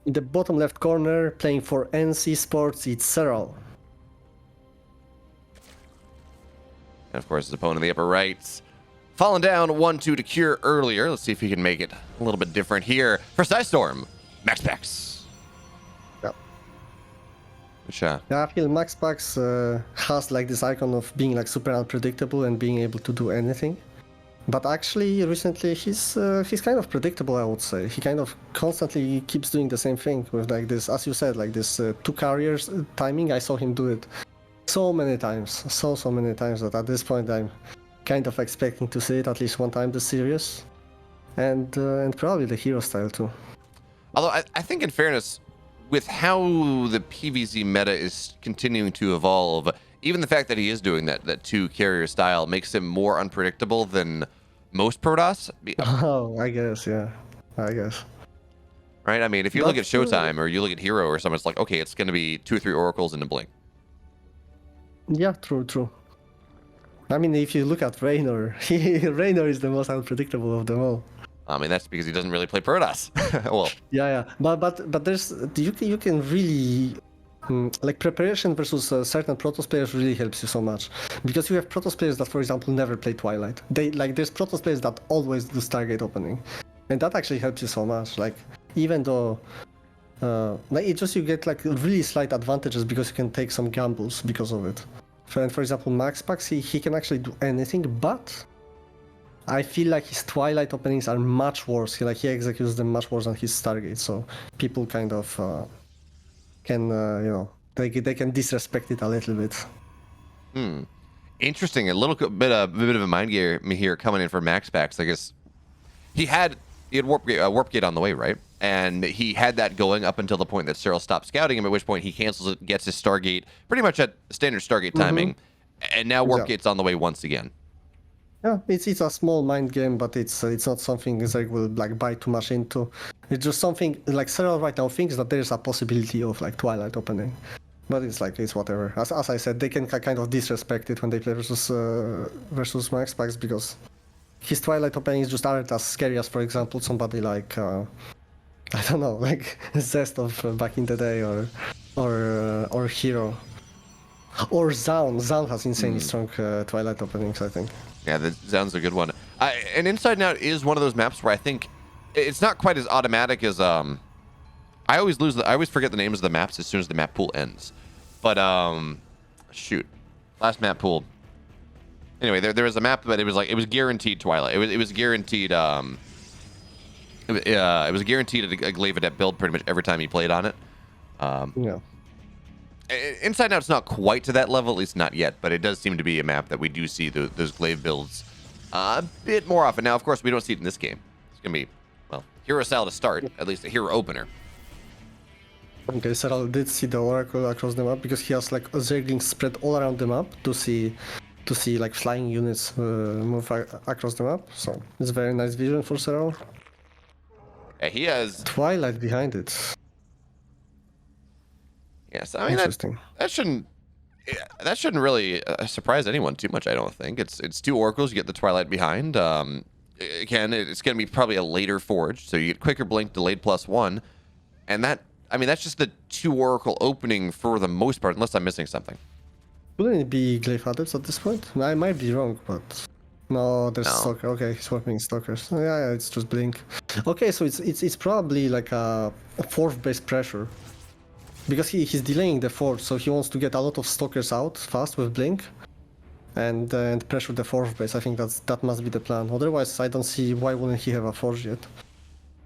In the bottom left corner, playing for NC Sports, it's Serral. And of course, his opponent in the upper right, falling down 1-2 to cure earlier. Let's see if he can make it a little bit different here. For Storm, MAXPAX. Yep. Which, Yeah, I feel MAXPAX has like this icon of being like super unpredictable and being able to do anything. But actually, recently he's kind of predictable, I would say. He kind of constantly keeps doing the same thing with like this, as you said, like this 2 carriers timing. I saw him do it so many times, so many times that at this point I'm kind of expecting to see it at least one time this series, and probably the hero style too. although I think, in fairness, with how the PvZ meta is continuing to evolve, even the fact that he is doing that 2 carrier style makes him more unpredictable than most Protoss. Oh, I guess, yeah. I guess. Right? I mean, if you look at Showtime or you look at Hero or something, it's like, okay, it's going to be 2 or 3 oracles in a blink. Yeah, true. I mean, if you look at Raynor, Raynor is the most unpredictable of them all. I mean, that's because he doesn't really play Protoss. Well, Yeah. But there's you can really like preparation versus certain Protoss players really helps you so much, because you have Protoss players that, for example, never play Twilight. There's Protoss players that always do Stargate opening, and that actually helps you so much. Like, even though like it just, you get like really slight advantages because you can take some gambles because of it. For example, MAXPAX, he can actually do anything, but I feel like his Twilight openings are much worse. He executes them much worse than his Stargate, so people kind of can they can disrespect it a little bit. Interesting. A bit of a mind gear here coming in for MAXPAX. I guess he had warp gate on the way, right? And he had that going up until the point that Serral stopped scouting him, at which point he cancels it, gets his Stargate pretty much at standard Stargate timing, and now warp gate's on the way once again. Yeah, it's a small mind game, but it's not something Zerg will like buy too much into. It's just something like Serral right now thinks that there's a possibility of like Twilight opening, but it's whatever. As I said, they can kind of disrespect it when they play versus MAXPAX, because his Twilight openings just aren't as scary as, for example, somebody like I don't know, like Zest of back in the day, or Hero, or Zoun. Zoun has insanely strong Twilight openings, I think. Yeah, that sounds a good one. And Inside and Out is one of those maps where I think it's not quite as automatic as I always forget the names of the maps as soon as the map pool ends. But shoot, last map pool. Anyway, there was a map, but it was guaranteed Twilight. It was guaranteed. It was guaranteed a Glaive Adept build pretty much every time you played on it. Yeah. Inside Out's not quite to that level, at least not yet, but it does seem to be a map that we do see those Glaive builds a bit more often. Now, of course, we don't see it in this game. It's going to be, well, hero style to start, at least a hero opener. Okay, Serral did see the Oracle across the map because he has like a Zerglings spread all around the map to see like flying units move across the map. So it's very nice vision for Serral. Yeah, he has Twilight behind it. Yes, I mean that shouldn't really surprise anyone too much. I don't think it's 2 oracles. You get the Twilight behind. Again, it's going to be probably a later forge, so you get quicker blink, delayed +1, and that's just the 2 oracle opening for the most part, unless I'm missing something. Wouldn't it be Glaive Adepts at this point? I might be wrong, but no, there's Stalker. Okay, he's swapping Stalkers. Yeah, it's just blink. Okay, so it's probably like a 4th base pressure. Because he's delaying the forge, so he wants to get a lot of Stalkers out fast with blink, and pressure the 4th base. I think that must be the plan. Otherwise, I don't see why wouldn't he have a forge yet.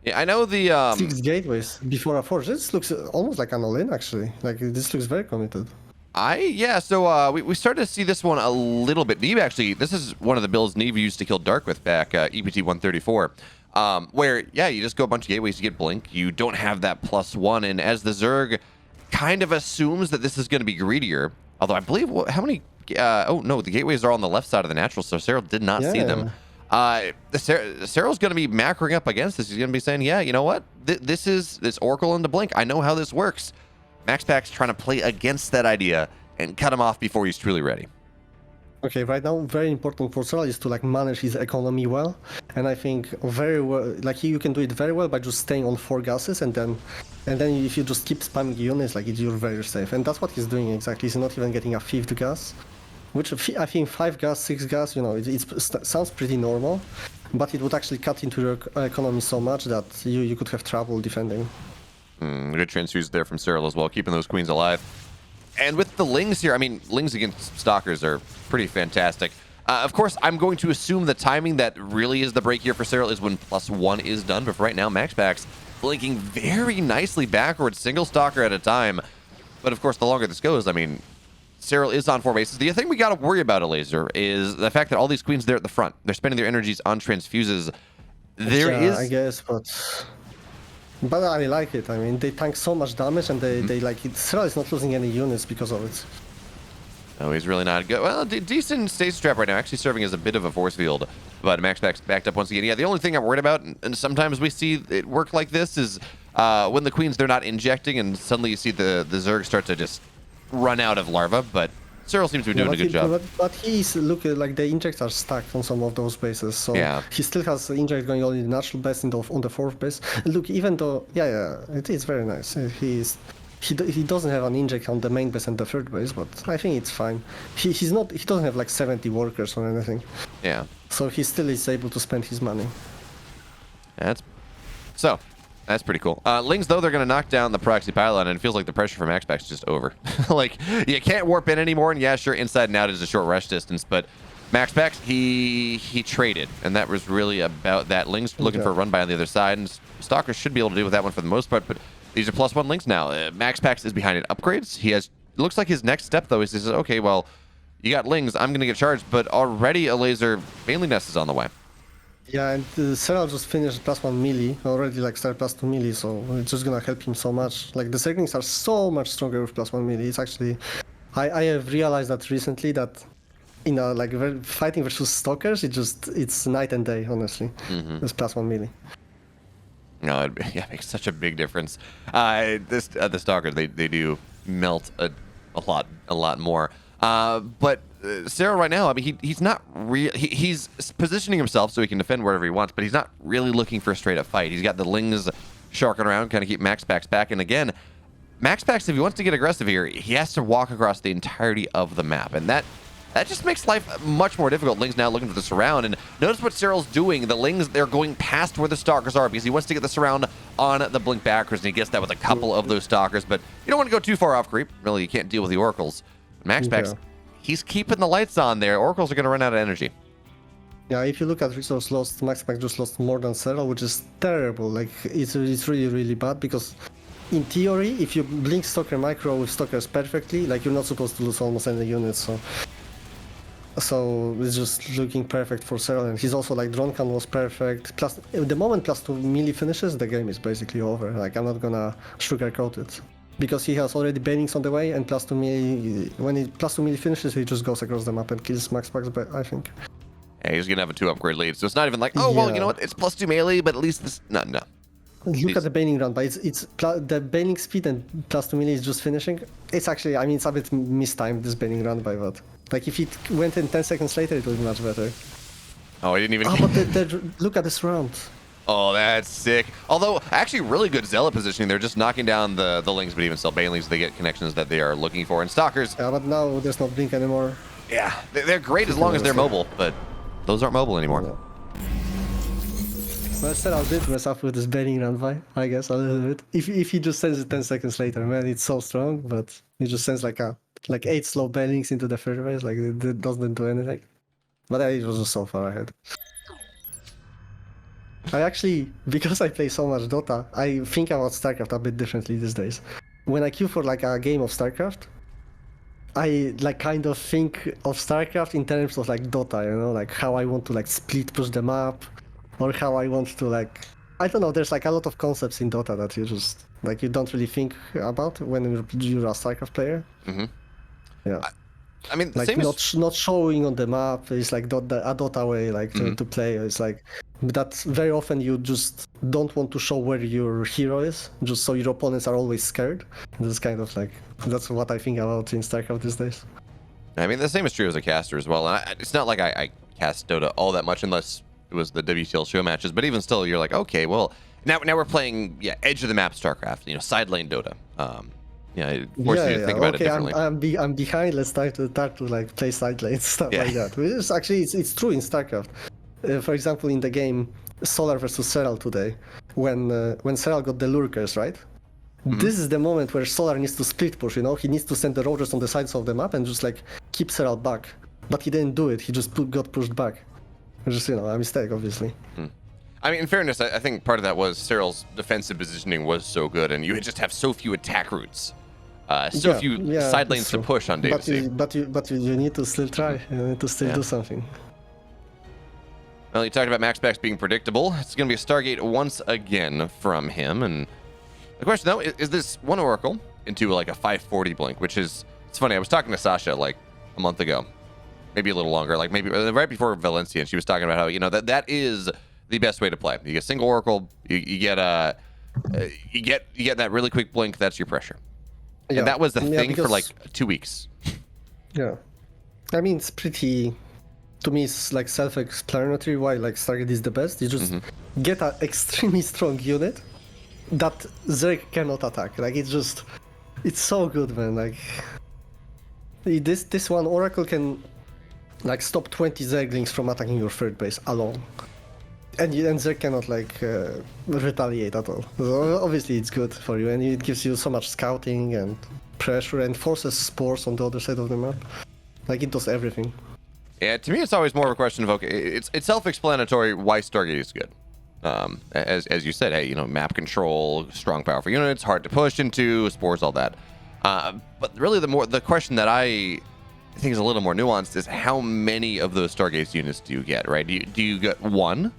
Yeah, I know the 6 gateways before a forge. This looks almost like an all-in, actually. Like, this looks very committed. So we started to see this one a little bit. Neve actually, this is one of the builds Neve used to kill Dark with back EPT 134. Where you just go a bunch of gateways to get blink. You don't have that +1, and as the Zerg kind of assumes that this is going to be greedier. Although I believe how many? Oh no, the gateways are on the left side of the natural, so Serral did not see them. Serral's going to be macroing up against this. He's going to be saying, yeah, you know what? This is this Oracle into blink. I know how this works. MAXPAX trying to play against that idea and cut him off before he's truly ready. Okay, right now, very important for Serral is to like manage his economy well, and I think very well, like you can do it very well by just staying on 4 gases, and then if you just keep spamming units, like you're very safe, and that's what he's doing exactly. He's not even getting a 5th gas, which I think 5 gas, 6 gas, you know, it sounds pretty normal, but it would actually cut into your economy so much that you could have trouble defending. Good transfuse there from Serral as well, keeping those queens alive. And with the Lings here, I mean, Lings against Stalkers are pretty fantastic. Of course, I'm going to assume the timing that really is the break here for Serral is when +1 is done. But for right now, MAXPAX blinking very nicely backwards, single Stalker at a time. But of course, the longer this goes, I mean, Serral is on 4 bases. The thing we got to worry about, Elazer, is the fact that all these queens there at the front, they're spending their energies on transfuses. I guess, but I like it. I mean, they tank so much damage, and they like it. Serral is not losing any units because of it. Oh, he's really not good. Well, decent stage trap right now, actually serving as a bit of a force field. But MAXPAX backed up once again. Yeah, the only thing I'm worried about, and sometimes we see it work like this, is when the queens, they're not injecting, and suddenly you see the Zerg start to just run out of larva. But Serral seems to be doing a good job. But he's looking like the injects are stacked on some of those bases, so yeah. He still has inject going on in the natural base on the 4th base. Look, even though it is very nice. He doesn't have an inject on the main base and the 3rd base, but I think it's fine. He doesn't have like 70 workers or anything. Yeah. So he still is able to spend his money. That's pretty cool. Lings, though, they're going to knock down the proxy pylon, and it feels like the pressure from MAXPAX is just over. Like, you can't warp in anymore, and yeah, sure, inside and out is a short rush distance, but MAXPAX, he traded, and that was really about that. Lings looking for a run by on the other side, and Stalker should be able to deal with that one for the most part, but these are +1 Lings now. MAXPAX is behind in upgrades. Looks like his next step, though, is he says, okay, well, you got Lings, I'm going to get charged, but already Elazer Baneling Nest is on the way. Yeah, and Serral just finished +1 melee, already like started +2 melee, so it's just gonna help him so much. Like the Zerglings are so much stronger with +1 melee. It's actually, I have realized that recently that, you know, like fighting versus Stalkers, it's night and day, honestly. It's +1 melee. No, it makes such a big difference. The Stalkers, they do melt a lot more. But Serral right now, I mean, he's not he's positioning himself so he can defend wherever he wants, but he's not really looking for a straight up fight. He's got the Lings sharking around, kind of keep MAXPAX back. And again, MAXPAX, if he wants to get aggressive here, he has to walk across the entirety of the map, and that just makes life much more difficult. Lings now looking for the surround, and notice what Serral's doing. The Lings, they're going past where the Stalkers are because he wants to get the surround on the blink backers, and he gets that with a couple of those Stalkers, but you don't want to go too far off creep. Really, you can't deal with the Oracles. MAXPAX, he's keeping the lights on there. Oracles are going to run out of energy. Yeah, if you look at resource lost, MAXPAX just lost more than Serral, which is terrible. Like, it's really, really bad, because in theory, if you blink Stalker Micro with Stalkers perfectly, like, you're not supposed to lose almost any units, so it's just looking perfect for Serral, and he's also like drone count was perfect. Plus, the moment +2 melee finishes, the game is basically over. Like, I'm not gonna sugarcoat it, because he has already banings on the way, and +2 melee. When he +2 melee finishes, he just goes across the map and kills MAXPAX. But I think. Yeah, he's gonna have a 2 upgrade lead, so it's not even like, oh well, you know what? It's +2 melee, but at least this no. Look at the baning run, but it's the baning speed and +2 melee is just finishing. It's actually, I mean, it's a bit mistimed, this baning run by what. Like, if it went in 10 seconds later, it would be much better. Oh, I didn't even... but look at this round. Oh, that's sick. Although, actually, really good Zealot positioning. They're just knocking down the Lings, but even still, Banelings, they get connections that they are looking for. And Stalkers... Yeah, but now there's no blink anymore. Yeah, they're great as long as they're mobile, but those aren't mobile anymore. Yeah. Well, Serral did mess up with this baning run by, I guess, a little bit. If he just sends it 10 seconds later, man, it's so strong, but he just sends like 8 slow banings into the third phase, like it doesn't do anything. But it was just so far ahead. I actually, because I play so much Dota, I think about StarCraft a bit differently these days. When I queue for like a game of StarCraft, I like kind of think of StarCraft in terms of like Dota, you know, like how I want to like split push the map, or how I want to like, I don't know, there's like a lot of concepts in Dota that you just, like you don't really think about when you're a StarCraft player. Mm-hmm. Yeah. I mean, like not showing on the map is like a Dota way, like to play. It's like that very often you just don't want to show where your hero is, just so your opponents are always scared. This kind of like, that's what I think about in StarCraft these days. I mean, the same is true as a caster as well. And it's not like I cast Dota all that much unless it was the WTL show matches. But even still, you're like, okay, well, now we're playing edge of the map StarCraft, side lane Dota. It forces you to think about it differently. I'm behind. Let's start to like play side lanes, stuff like that. Which is actually it's true in StarCraft. For example, in the game Solar versus Serral today, when Serral got the lurkers, right? This is the moment where Solar needs to split push. He needs to send the Rogers on the sides of the map and just like keep Serral back. But he didn't do it. He just got pushed back. Which is a mistake, obviously. I mean, in fairness, I think part of that was Serral's defensive positioning was so good, and you just have so few attack routes, few side lanes to push on DayZ. But you need to still try. You need to still do something. Well, you talked about MAXPAX being predictable. It's going to be a Stargate once again from him, and the question though is this one Oracle into like a 540 blink, which is it's funny. I was talking to Sasha like a month ago, maybe a little longer, like maybe right before Valencia, and she was talking about how that is the best way to play. You get single Oracle, you get that really quick blink. That's your pressure. And that was the thing for like 2 weeks. Yeah, I mean it's pretty. To me, it's like self-explanatory why like Stargate is the best. You just get an extremely strong unit that Zerg cannot attack. Like it's so good, man. Like this one Oracle can like stop 20 Zerglings from attacking your third base alone. And Zerg cannot like retaliate at all. So obviously it's good for you, and it gives you so much scouting and pressure and forces spores on the other side of the map. Like it does everything. Yeah, to me it's always more of a question of it's self-explanatory why Stargate is good. As you said, hey, map control, strong powerful units, hard to push into, spores, all that. But really the question that I think is a little more nuanced is how many of those Stargate units do you get, right? Do you get one?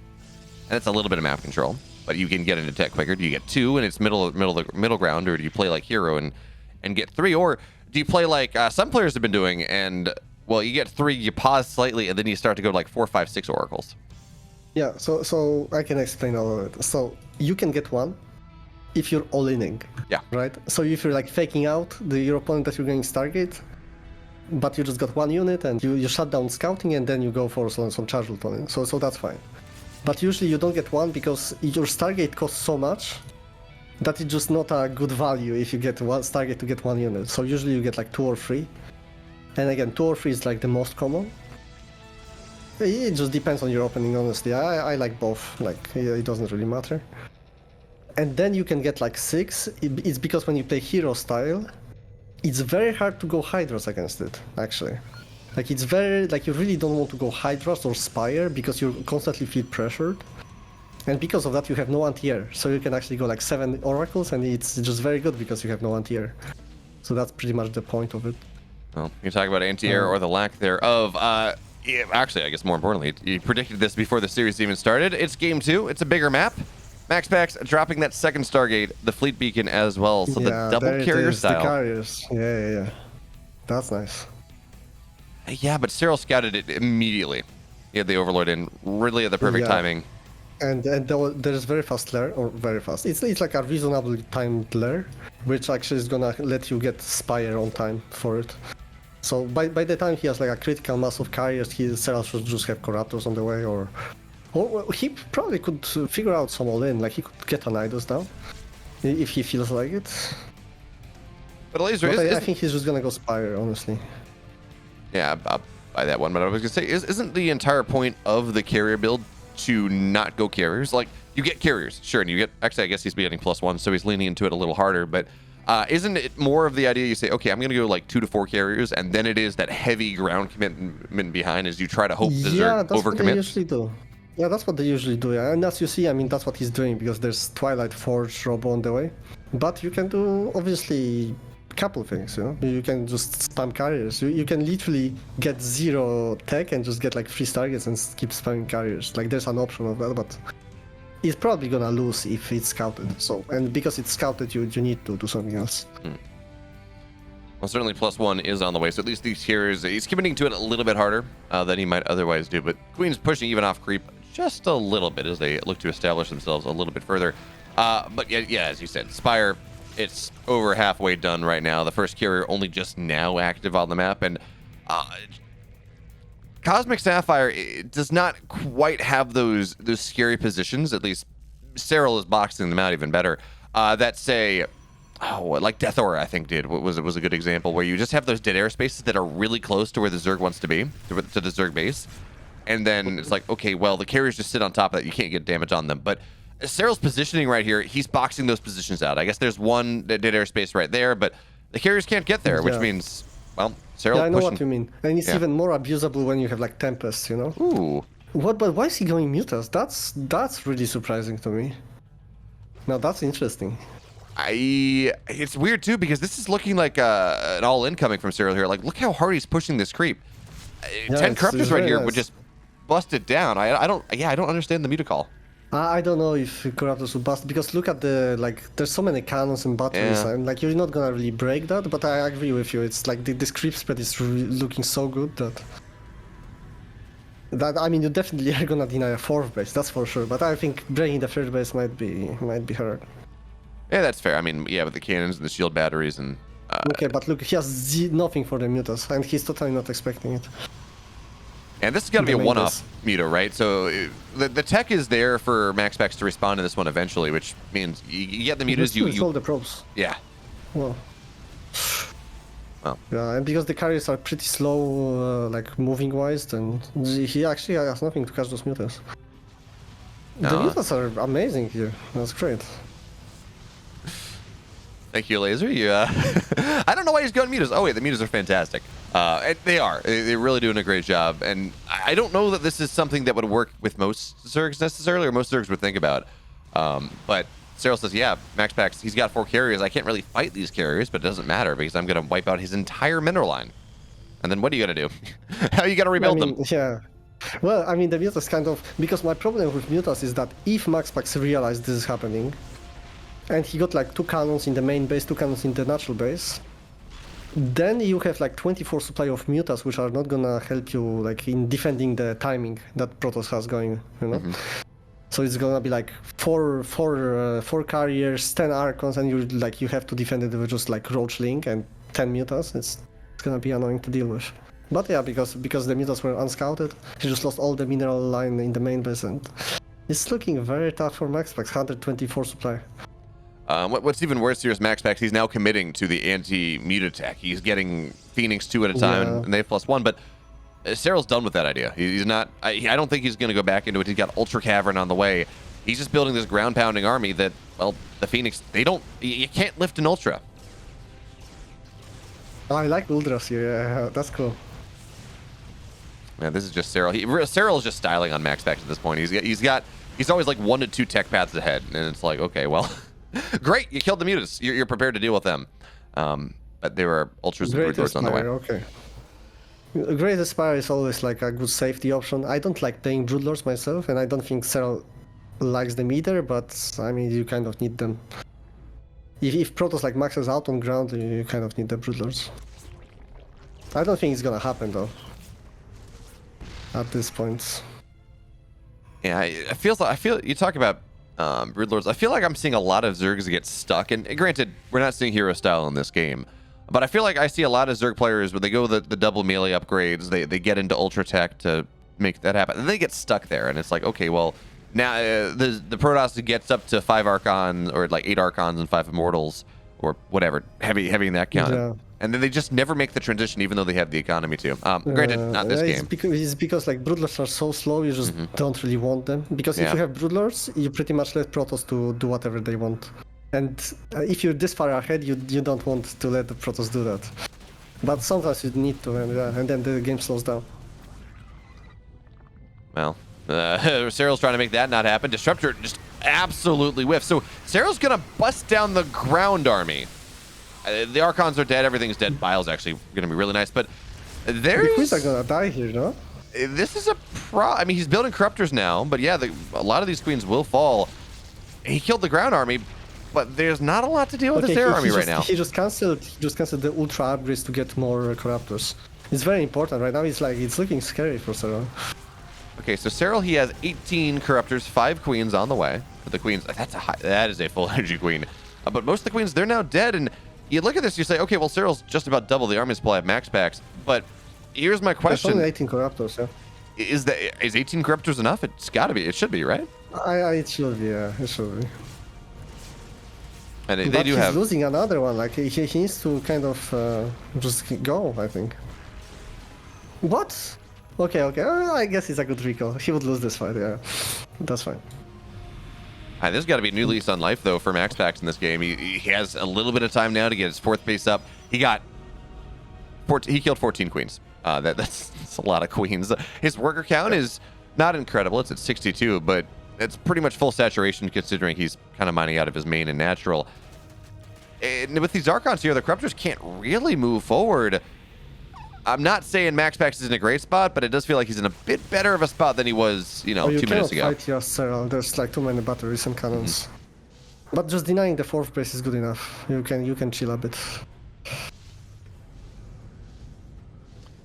And it's a little bit of map control, but you can get into tech quicker. Do you get two and it's middle ground, or do you play like Hero and get three? Or do you play like some players have been doing, and well, you get three, you pause slightly, and then you start to go to like 4, 5, 6 oracles. Yeah, so I can explain all of it. So you can get one if you're all-inning. Yeah. Right? So if you're like faking out your opponent that you're going Stargate, but you just got one unit and you shut down scouting and then you go for some charge on it. So that's fine. But usually you don't get one because your Stargate costs so much that it's just not a good value if you get one Stargate to get one unit. So usually you get like 2 or 3. And again, 2 or 3 is like the most common. It just depends on your opening, honestly. I like both. Like, it doesn't really matter. And then you can get like 6. It's because when you play hero style, it's very hard to go Hydras against it, actually. Like, it's very, like, you really don't want to go Hydras or Spire because you constantly feel pressured. And because of that, you have no anti-air. So you can actually go like 7 oracles, and it's just very good because you have no anti-air. So that's pretty much the point of it. Well, you talk about anti-air or the lack thereof. Actually, I guess more importantly, you predicted this before the series even started. It's game 2. It's a bigger map. MAXPAX dropping that second Stargate, the fleet beacon as well. So the double carrier style. The carriers. Yeah. That's nice. Yeah, but Serral scouted it immediately. He had the Overlord in really at the perfect timing. And there's very fast lair, or very fast. It's like a reasonably timed lair, which actually is gonna let you get Spire on time for it. So by the time he has like a critical mass of carriers, Serral should just have Corruptors on the way, or he probably could figure out some all-in. Like he could get an Nidus down if he feels like it. But Elazer, I think he's just gonna go Spire, honestly. Yeah, I'll buy that one. But I was gonna say, isn't the entire point of the carrier build to not go carriers? Like, you get carriers, sure, and you get, actually I guess he's getting +1, so he's leaning into it a little harder, but isn't it more of the idea you say, okay, I'm gonna go like 2 to 4 carriers, and then it is that heavy ground commitment behind as you try to hope the Zerg overcommit? What they usually do. Yeah, that's what they usually do, yeah. And as you see, I mean, that's what he's doing, because there's Twilight Forge Robo on the way. But you can do, obviously, a couple things, You can just spam carriers. You can literally get 0 tech and just get like 3 targets and keep spamming carriers. Like, there's an option of that, but it's probably gonna lose if it's scouted. So, and because it's scouted, you need to do something else. Well, certainly +1 is on the way, so at least these carriers, he's committing to it a little bit harder than he might otherwise do, but Queen's pushing even off creep just a little bit as they look to establish themselves a little bit further. But yeah, as you said, Spire, it's over halfway done right now. The first carrier only just now active on the map, and Cosmic Sapphire does not quite have those scary positions. At least Serral is boxing them out even better. That say, like Death Aura, I think was a good example, where you just have those dead air spaces that are really close to where the Zerg wants to be, to the Zerg base, and then it's like, okay, well, the carriers just sit on top of that. You can't get damage on them, but Serral's positioning right here, he's boxing those positions out. I guess there's one dead air space right there, but the carriers can't get there, which means, well, Serral Yeah, I know pushing. what you mean. And it's even more abusable when you have like Tempest, you know? Ooh. What? But why is he going Mutas? That's really surprising to me. Now that's interesting. It's weird too, because this is looking like an all-in coming from Serral here. Like, look how hard he's pushing this creep. 10 corruptors right here would just bust it down. I don't understand the Muta call. I don't know if Corruptors will bust, because look at the, like, there's so many cannons and batteries, and like you're not gonna really break that, but I agree with you. It's like this creep spread is looking so good that I mean, you definitely are gonna deny a 4th base, that's for sure, but I think breaking the 3rd base might be hard. Yeah, that's fair. I mean, yeah, with the cannons and the shield batteries and... okay, but look, he has nothing for the Mutas, and he's totally not expecting it. And this is going to be a one-off Muta, right? So the tech is there for MAXPAX to respond to this one eventually, which means you get the Mutas, you hold the probes. Yeah. Well. Yeah, and because the carriers are pretty slow, like moving-wise, then he actually has nothing to catch those Mutas. The Mutas are amazing here. That's great. Thank you, Elazer. You, I don't know why he's going Mutas. Oh wait, the Mutas are fantastic. And they are. They're really doing a great job. And I don't know that this is something that would work with most Zergs necessarily, or most Zergs would think about. But Serral says, yeah, MAXPAX, he's got 4 carriers. I can't really fight these carriers, but it doesn't matter because I'm going to wipe out his entire mineral line. And then what are you going to do? How are you going to rebuild them? Yeah. Well, I mean, the Mutas kind of... Because my problem with Mutas is that if MAXPAX realized this is happening, and he got like 2 cannons in the main base, 2 cannons in the natural base, then you have like 24 supply of Mutas, which are not gonna help you like in defending the timing that Protoss has going, you know? So it's gonna be like four carriers, 10 Archons, and you have to defend it with just like Roach Link and 10 Mutas. It's gonna be annoying to deal with. But yeah, because the Mutas were unscouted, he just lost all the mineral line in the main base, and it's looking very tough for MAXPAX, 124 supply. What's even worse here is MAXPAX. He's now committing to the anti-Muta attack. He's getting Phoenix 2 at a time, and they have +1. But Serral's done with that idea. He's not. I don't think he's going to go back into it. He's got Ultra Cavern on the way. He's just building this ground-pounding army that, well, the Phoenix, they don't. You can't lift an Ultra. I like Ultras here. Yeah, that's cool. Yeah, this is just Serral. Serral is just styling on MAXPAX at this point. He's always like 1 to 2 tech paths ahead, and it's like, okay, well. Great, you killed the Mutas. You're prepared to deal with them. But there were Ultras and Broodlords on the way. Okay. Great Aspire is always like a good safety option. I don't like playing Broodlords myself, and I don't think Serral likes them either, but I mean, you kind of need them. If Protoss like maxes out on ground, you kind of need the Broodlords. I don't think it's gonna happen though. At this point. Yeah, I feel you talk about Broodlords. I feel like I'm seeing a lot of Zergs get stuck, and granted, we're not seeing hero style in this game, but I feel like I see a lot of Zerg players where they go the double melee upgrades, they get into Ultra Tech to make that happen, and they get stuck there, and it's like, okay, well, now the Protoss gets up to 5 Archons, or like 8 Archons and 5 Immortals, or whatever, heavy in that count. Yeah. And then they just never make the transition, even though they have the economy to. Granted, not this game. It's because like Broodlords are so slow, you just don't really want them. Because if you have Broodlords, you pretty much let Protoss to do whatever they want. And if you're this far ahead, you don't want to let the Protoss do that. But sometimes you need to, and then the game slows down. Well, Serral's trying to make that not happen. Disruptor just absolutely whiffs. So Serral's gonna bust down the ground army. The Archons are dead, everything's dead. Bile's actually going to be really nice, but there's... The Queens are going to die here, no? This is a I mean, he's building Corruptors now, but yeah, a lot of these Queens will fall. He killed the ground army, but there's not a lot to deal with this air army right now. He just canceled the Ultra upgrades to get more Corruptors. It's very important right now. It's looking scary for Serral. Okay, so Serral, he has 18 Corruptors, 5 Queens on the way. But the Queens, that is a full energy Queen. But most of the Queens, they're now dead, and you look at this, you say, okay, well, Serral's just about double the army supply of MAXPAX, but here's my There's question: only 18 corruptors, yeah. is 18 corruptors enough? It's got to be. It should be, right? It should be, yeah, it should be. And they But do he's have. losing another one. Like he needs to kind of just go, I think. What? Okay. I guess it's a good recall. He would lose this fight. Yeah, that's fine. There's got to be a new lease on life though for MAXPAX in this game. He has a little bit of time now to get his fourth base up. He killed 14 queens. That's a lot of queens. His worker count is not incredible. It's at 62, but it's pretty much full saturation considering he's kind of mining out of his main and natural. And with these Archons here, the Corruptors can't really move forward. I'm not saying MAXPAX is in a great spot, but it does feel like he's in a bit better of a spot than he was, 2 minutes ago. Fight your Serral. There's like too many batteries and cannons. But just denying the fourth base is good enough. You can chill a bit.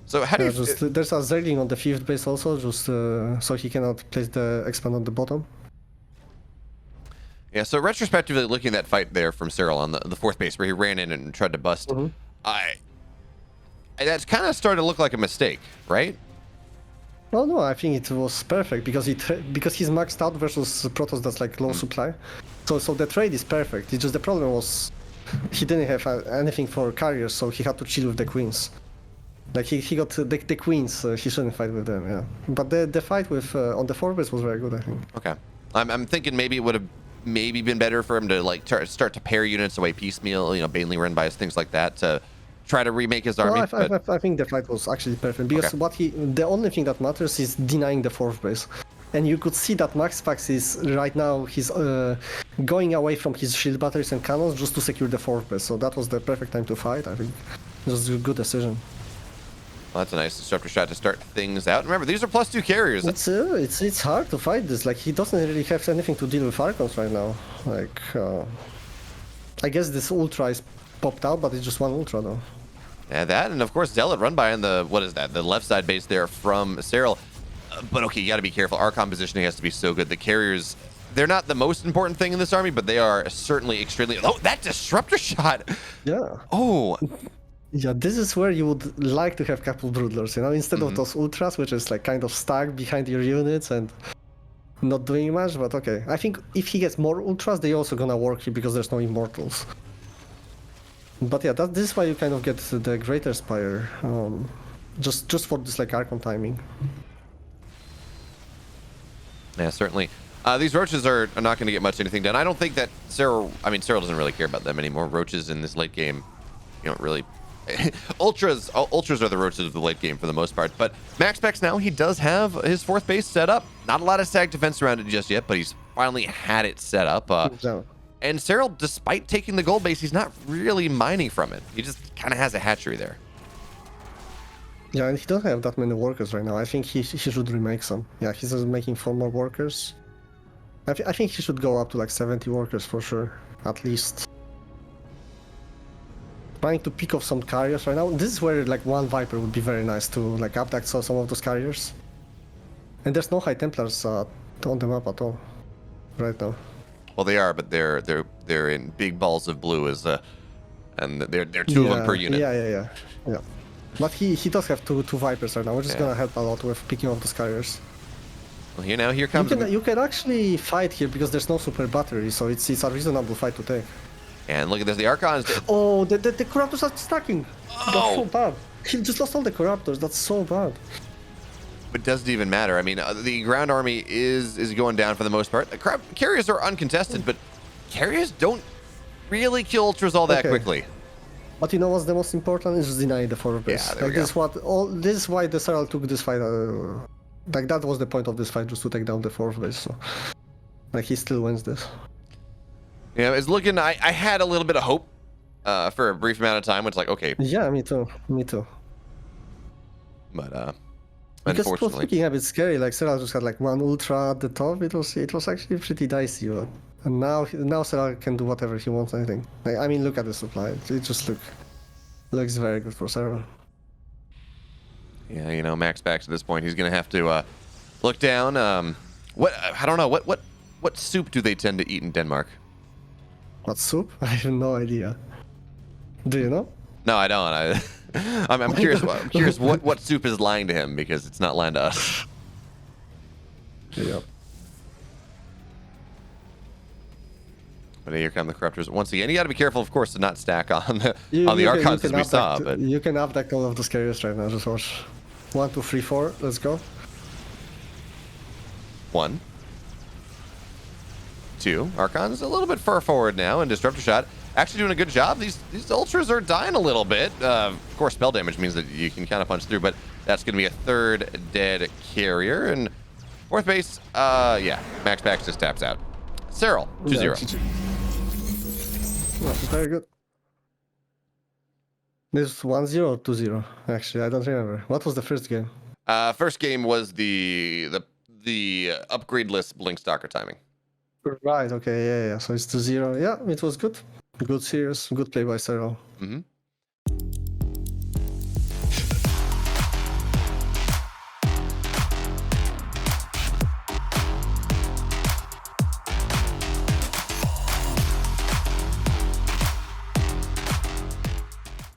So how do you... There's a Zergling on the fifth base also, just so he cannot place the expand on the bottom. Yeah, so retrospectively looking at that fight there from Serral on the fourth base where he ran in and tried to bust, that's kind of started to look like a mistake, right? Well, no, I think it was perfect because because he's maxed out versus Protoss that's like low supply. So the trade is perfect. It's just the problem was he didn't have anything for carriers, so he had to chill with the queens. Like he got the queens, he shouldn't fight with them, yeah. But the fight with on the fourth base was very good, I think. Okay, I'm thinking maybe it would have maybe been better for him to like start to pair units away piecemeal, Bailey run bys, things like that, to try to remake his army. No, I think the fight was actually perfect because the only thing that matters is denying the fourth base. And you could see that MAXPAX is right now he's going away from his shield batteries and cannons just to secure the fourth base. So that was the perfect time to fight. I think it was a good decision. Well, that's a nice disruptor shot to start things out. Remember, these are +2 carriers. It's hard to fight this. Like he doesn't really have anything to deal with Archons right now. Like I guess this ultra is popped out, but it's just one ultra though. Yeah, that, and of course Zealot run by on the the left side base there from Serral. But okay, you got to be careful. Archon positioning has to be so good. The carriers, they're not the most important thing in this army, but they are certainly extremely... Oh, that disruptor shot! Yeah. Oh. Yeah, this is where you would like to have couple broodlers, instead of those ultras, which is like kind of stuck behind your units and not doing much, but okay. I think if he gets more ultras, they also gonna work here because there's no immortals. But yeah, this is why you kind of get the Greater Spire, just for this like Archon timing. Yeah, certainly. These roaches are not going to get much anything done. I don't think that Serral doesn't really care about them anymore. Roaches in this late game, really... Ultras are the roaches of the late game for the most part. But MAXPAX now, he does have his fourth base set up. Not a lot of sag defense around it just yet, but he's finally had it set up. And Serral, despite taking the gold base, he's not really mining from it. He just kind of has a hatchery there. Yeah, and he doesn't have that many workers right now. I think he should remake some. Yeah, he's just making 4 more workers. I think he should go up to like 70 workers for sure, at least. Trying to pick off some carriers right now. This is where like one Viper would be very nice to like abduct some of those carriers. And there's no High Templars on the map at all right now. Well, they are, but they're in big balls of blue and they're 2 of them per unit. Yeah. But he does have two Vipers right now, which is gonna help a lot with picking off those carriers. Well, here comes... You can actually fight here because there's no super battery, so it's a reasonable fight to take. And look at this, the Archons... Oh, the Corruptors are stacking! Oh. That's so bad. He just lost all the Corruptors, that's so bad. It doesn't even matter. I mean, the ground army is going down for the most part. The carriers are uncontested, but carriers don't really kill ultras all that quickly. But you know what's the most important? Is denying the fourth base. Yeah, this is why the Serral took this fight. Like that was the point of this fight, just to take down the fourth base. So, like he still wins this. Yeah, it's looking. I had a little bit of hope for a brief amount of time. It's like, okay. Yeah, me too. But because it was unfortunately, looking a bit scary. Like Serral just had like one ultra at the top. It was actually pretty dicey. But and now Serral can do whatever he wants. I think. Like, I mean, look at the supply. It just looks very good for Serral. Yeah, MAXPAX at this point, he's gonna have to look down. I don't know. What soup do they tend to eat in Denmark? What soup? I have no idea. Do you know? No, I don't. I'm curious. I'm curious what soup is lying to him because it's not lying to us. Yep. But here come the corruptors once again. You got to be careful, of course, to not stack on the archons as we saw. But you can updeck all of those carriers right now. Just watch. 1, 2, 3, 4. Let's go. 1, 2. Archon's a little bit far forward now, and Disruptor Shot actually doing a good job. These ultras are dying a little bit. Of course, spell damage means that you can kind of punch through, but that's going to be a third dead carrier. And fourth base, yeah, MAXPAX just taps out. Serral, 2-0. Yeah, very good. This is 1-0 or 2-0. Actually, I don't remember. What was the first game? First game was the upgradeless Blink Stalker timing. Right. Okay. Yeah. So it's 2-0. Yeah, it was good. Good series. Good play by Serral. Mm-hmm.